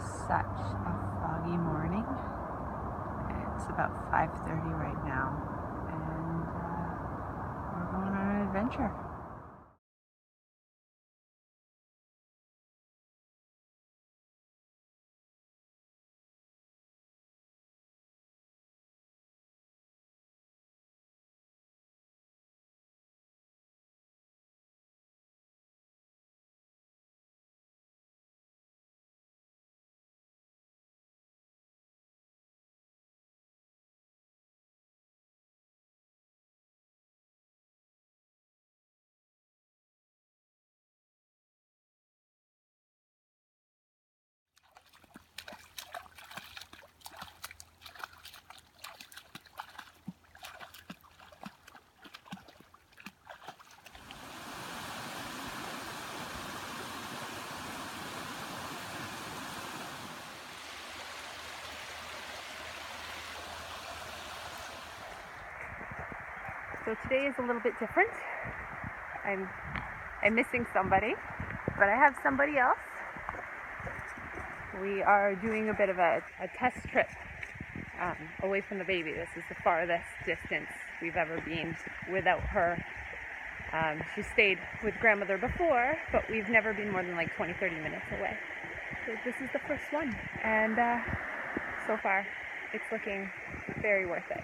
is such a foggy morning. It's about 5:30 right now, and we're going on an adventure. So today is a little bit different. I'm missing somebody, but I have somebody else. We are doing a bit of a test trip away from the baby. This is the farthest distance we've ever been without her. She stayed with grandmother before, but we've never been more than like 20-30 minutes away. So this is the first one, and so far it's looking very worth it.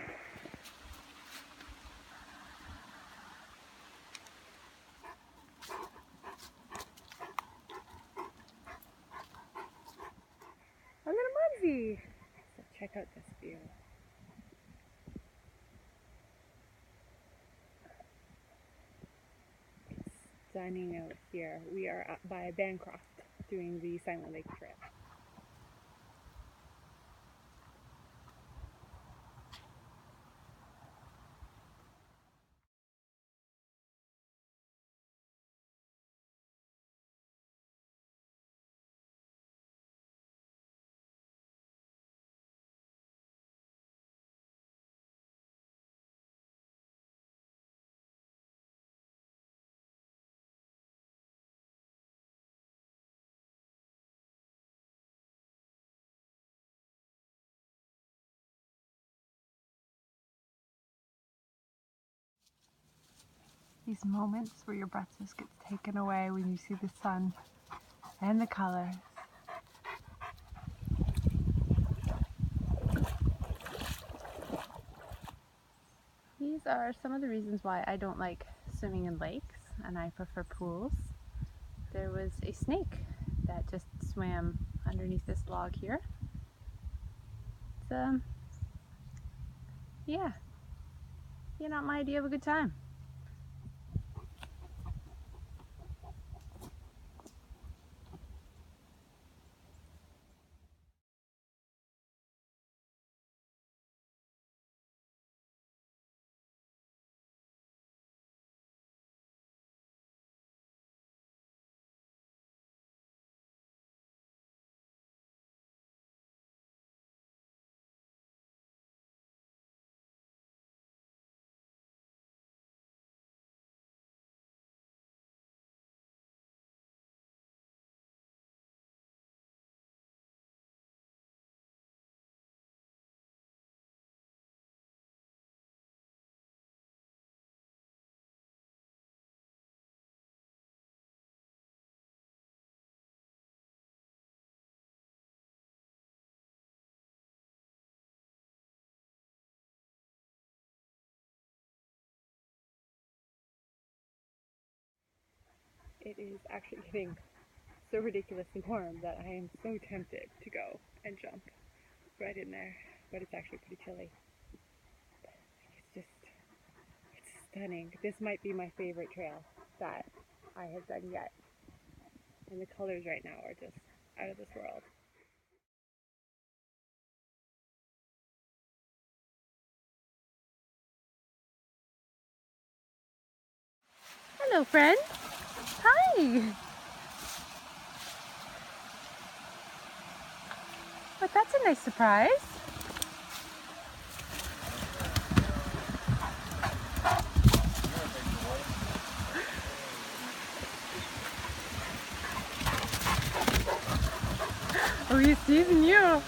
A little Mugsy! So check out this view. It's stunning out here. We are up by Bancroft doing the Silent Lake Trail. These moments where your breath just gets taken away when you see the sun and the colors. These are some of the reasons why I don't like swimming in lakes and I prefer pools. There was a snake that just swam underneath this log here. It's, yeah, not my idea of a good time. It is actually getting so ridiculously warm that I am so tempted to go and jump right in there, but it's actually pretty chilly. It's stunning. This might be my favorite trail that I have done yet, and the colors right now are just out of this world. Hello, friend. Hi. But that's a nice surprise. Oh, he's teasing you.